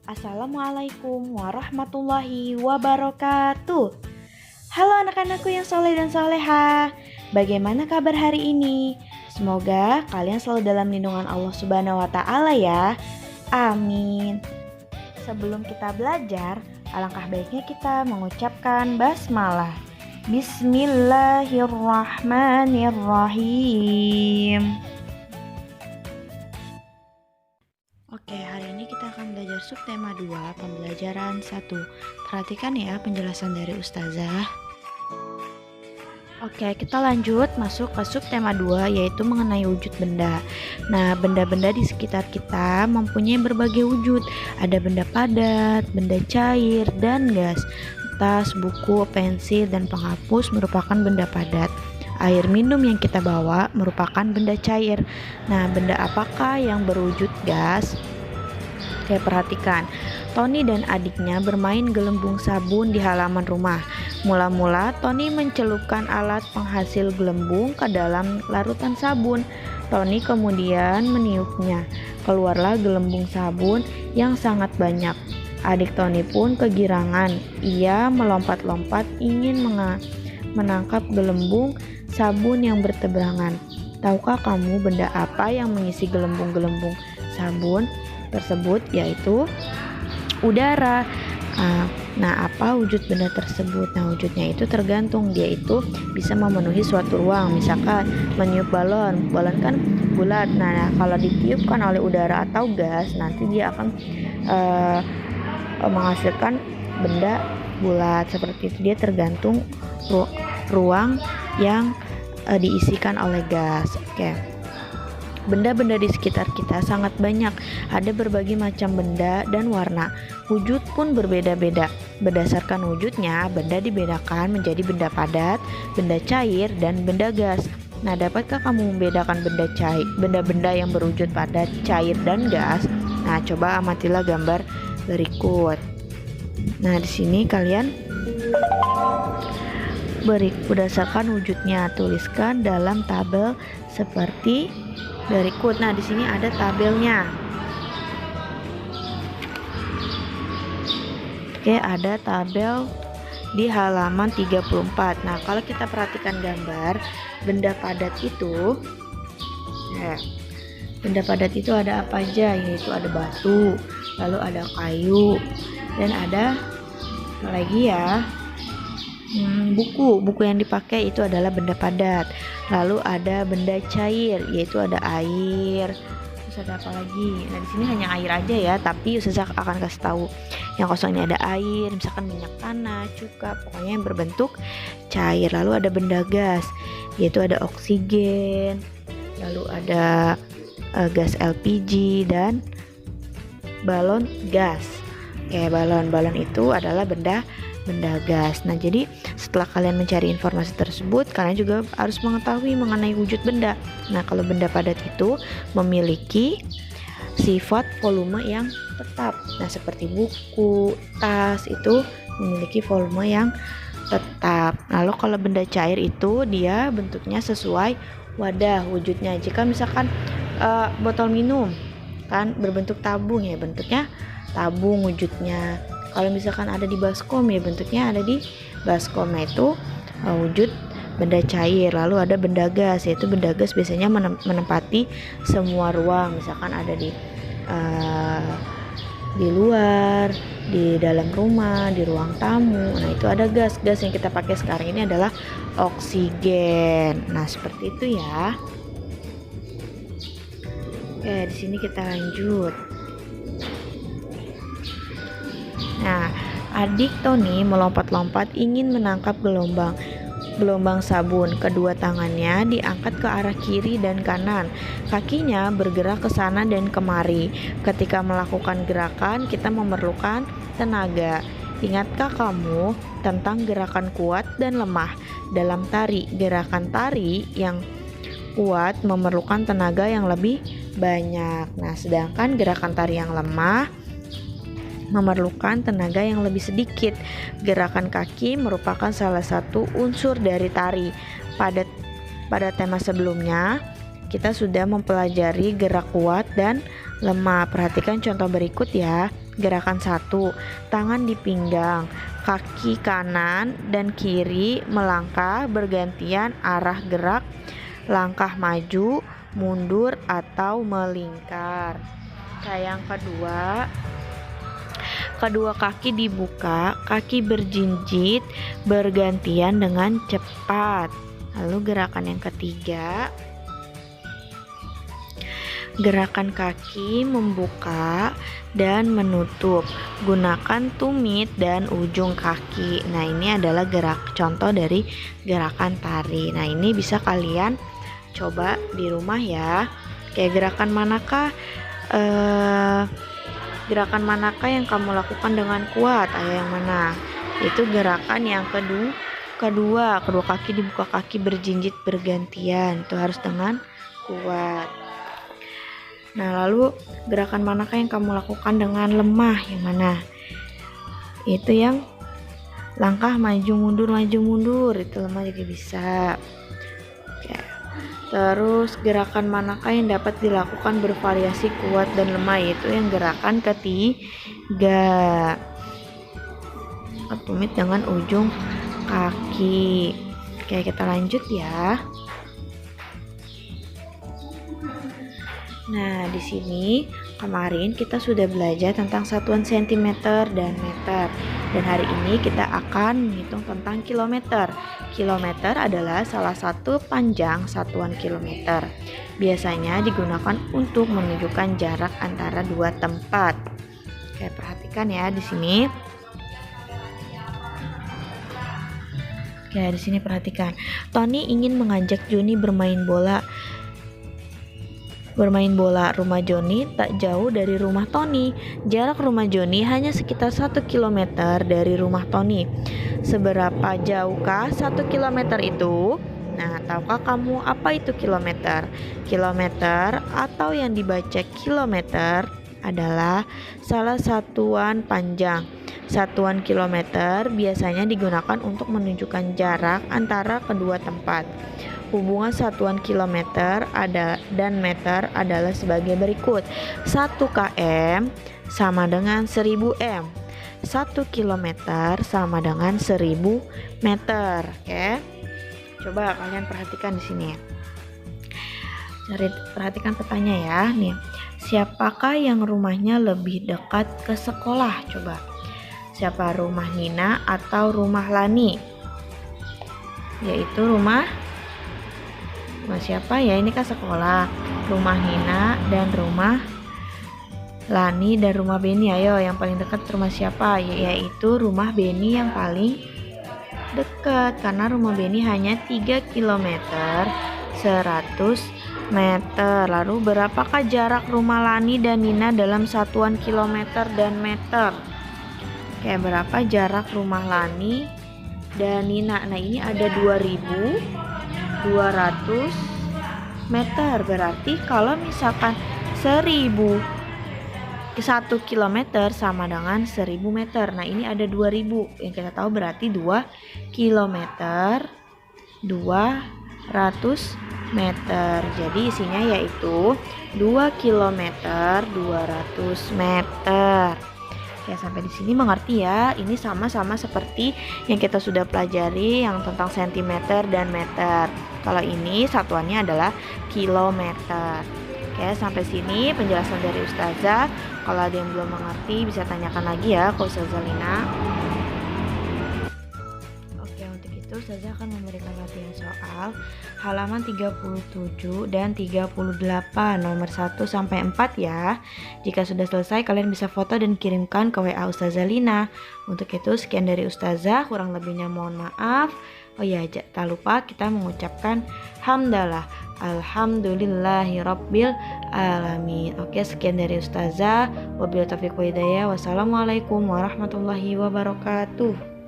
Assalamualaikum warahmatullahi wabarakatuh. Halo anak-anakku yang soleh dan soleha. Bagaimana kabar hari ini? Semoga kalian selalu dalam lindungan Allah Subhanahu wa Ta'ala ya. Amin. Sebelum kita belajar, alangkah baiknya kita mengucapkan basmalah. Bismillahirrahmanirrahim. Oke, hari ini kita akan belajar subtema 2, pembelajaran 1. Perhatikan ya penjelasan dari Ustazah. Oke, kita lanjut masuk ke subtema 2, yaitu mengenai wujud benda. Nah, benda-benda di sekitar kita mempunyai berbagai wujud. Ada benda padat, benda cair, dan gas. Tas, buku, pensil, dan penghapus merupakan benda padat. Air minum yang kita bawa merupakan benda cair. Nah, benda apakah yang berwujud gas? Oke, perhatikan. Tony dan adiknya bermain gelembung sabun di halaman rumah. Mula-mula Tony mencelupkan alat penghasil gelembung ke dalam larutan sabun. Tony kemudian meniupnya. Keluarlah gelembung sabun yang sangat banyak. Adik Tony pun kegirangan. Ia melompat-lompat ingin menangkap gelembung sabun yang bertebarangan. Tahukah kamu benda apa yang mengisi gelembung-gelembung sabun tersebut? Yaitu udara. Nah, apa wujud benda tersebut? Nah, wujudnya itu tergantung. Dia itu bisa memenuhi suatu ruang. Misalkan meniup balon. Balon kan bulat. Nah, kalau ditiupkan oleh udara atau gas, nanti dia akan menghasilkan benda bulat. Seperti itu, dia tergantung ruang yang diisikan oleh gas. Oke. Benda-benda di sekitar kita sangat banyak. Ada berbagai macam benda dan warna. Wujud pun berbeda-beda. Berdasarkan wujudnya, benda dibedakan menjadi benda padat, benda cair, dan benda gas. Nah, dapatkah kamu membedakan benda-benda yang berwujud padat, cair, dan gas? Nah, coba amatilah gambar berikut. Nah, di sini kalian berdasarkan wujudnya, tuliskan dalam tabel seperti berikut. Nah, di sini ada tabelnya. Oke, ada tabel di halaman 34. Nah, kalau kita perhatikan gambar benda padat itu, benda padat itu ada apa aja? Yaitu ada batu, lalu ada kayu, dan ada apa lagi ya? Buku yang dipakai itu adalah benda padat. Lalu ada benda cair, yaitu ada air. Terus ada apa lagi? Nah, di sini hanya air aja ya, tapi saya akan kasih tahu. Yang kosong ini ada air, misalkan minyak tanah, cuka, pokoknya yang berbentuk cair. Lalu ada benda gas, yaitu ada oksigen. Lalu ada gas LPG dan balon gas. Balon itu adalah benda gas. Nah, jadi setelah kalian mencari informasi tersebut, kalian juga harus mengetahui mengenai wujud benda. Nah, kalau benda padat itu memiliki sifat volume yang tetap. Nah, seperti buku, tas itu memiliki volume yang tetap. Lalu kalau benda cair itu dia bentuknya sesuai wadah wujudnya. Jika misalkan botol minum kan berbentuk tabung, ya bentuknya tabung wujudnya. Kalau misalkan ada di baskom, ya bentuknya ada di baskom. Nah, itu wujud benda cair. Lalu ada benda gas, yaitu benda gas biasanya menempati semua ruang. Misalkan ada di luar, di dalam rumah, di ruang tamu. Nah, itu ada gas. Gas yang kita pakai sekarang ini adalah oksigen. Nah, seperti itu ya. Oke, di sini kita lanjut. Nah, adik Tony melompat-lompat ingin menangkap gelombang sabun. Kedua tangannya diangkat ke arah kiri dan kanan. Kakinya bergerak ke sana dan kemari. Ketika melakukan gerakan, kita memerlukan tenaga. Ingatkah kamu tentang gerakan kuat dan lemah? Dalam tari, gerakan tari yang kuat memerlukan tenaga yang lebih banyak. Nah, sedangkan gerakan tari yang lemah memerlukan tenaga yang lebih sedikit. Gerakan kaki merupakan salah satu unsur dari tari. Pada tema sebelumnya, kita sudah mempelajari gerak kuat dan lemah. Perhatikan contoh berikut ya. Gerakan 1, tangan di pinggang, kaki kanan dan kiri melangkah bergantian arah gerak, langkah maju, mundur atau melingkar. Yang kedua kaki dibuka, kaki berjinjit bergantian dengan cepat. Lalu gerakan yang ketiga, gerakan kaki membuka dan menutup. Gunakan tumit dan ujung kaki. Nah, ini adalah contoh dari gerakan tari. Nah, ini bisa kalian coba di rumah ya. Kayak gerakan manakah yang kamu lakukan dengan kuat? Ayo yang mana? Itu gerakan yang kedua kaki dibuka, kaki berjinjit bergantian. Itu harus dengan kuat. Nah, lalu gerakan manakah yang kamu lakukan dengan lemah? Yang mana? Itu yang langkah maju mundur, itu lemah juga bisa. Oke. Terus gerakan manakah yang dapat dilakukan bervariasi kuat dan lemah? Yaitu yang gerakan ketiga, tumit dengan ujung kaki. Oke, kita lanjut ya. Nah, di sini kemarin kita sudah belajar tentang satuan sentimeter dan meter. Dan hari ini kita akan menghitung tentang kilometer. Kilometer adalah salah satu panjang satuan kilometer. Biasanya digunakan untuk menunjukkan jarak antara dua tempat. Oke, perhatikan ya di sini. Oke, di sini perhatikan. Tony ingin mengajak Joni bermain bola. Rumah Joni tak jauh dari rumah Tony. Jarak rumah Joni hanya sekitar 1 km dari rumah Tony. Seberapa jauhkah 1 km itu? Nah, tahukah kamu apa itu kilometer? Kilometer atau yang dibaca kilometer adalah salah satuan panjang. Satuan kilometer biasanya digunakan untuk menunjukkan jarak antara kedua tempat. Hubungan satuan kilometer dan meter adalah sebagai berikut. 1 km sama dengan 1000 m. 1 kilometer sama dengan 1000 meter. Oke. Coba kalian perhatikan di sini. Perhatikan petanya ya. Nih, siapakah yang rumahnya lebih dekat ke sekolah? Coba. Siapa, rumah Nina atau rumah Lani? Yaitu rumah siapa ya? Ini kan sekolah. Rumah Nina dan rumah Lani dan rumah Beni. Ayo, yang paling dekat rumah siapa? Yaitu rumah Beni yang paling dekat, karena rumah Beni hanya 3 km 100 meter. Lalu berapakah jarak rumah Lani dan Nina dalam satuan kilometer dan meter? Oke, berapa jarak rumah Lani dan Nina? Nah, ini ada 2200 meter. Berarti kalau misalkan 1 kilometer sama dengan 1000 meter. Nah, ini ada 2000. Yang kita tahu berarti 2 kilometer 200 meter. Jadi isinya yaitu 2 kilometer 200 meter. Ya, sampai di sini mengerti ya. Ini sama-sama seperti yang kita sudah pelajari yang tentang sentimeter dan meter. Kalau ini satuannya adalah kilometer. Oke, sampai sini penjelasan dari Ustazah. Kalau ada yang belum mengerti bisa tanyakan lagi ya ke Ustazah Lina. Oke, untuk itu Ustazah akan memberikan latihan soal halaman 37 dan 38 nomor 1 sampai 4 ya. Jika sudah selesai kalian bisa foto dan kirimkan ke WA Ustazah Lina. Untuk itu sekian dari Ustazah, kurang lebihnya mohon maaf. Oh ya, tak lupa kita mengucapkan hamdalah. Alhamdulillahirabbil alamin. Oke, sekian dari Ustazah. Wabillahi taufiq wal hidayah. Wassalamualaikum warahmatullahi wabarakatuh.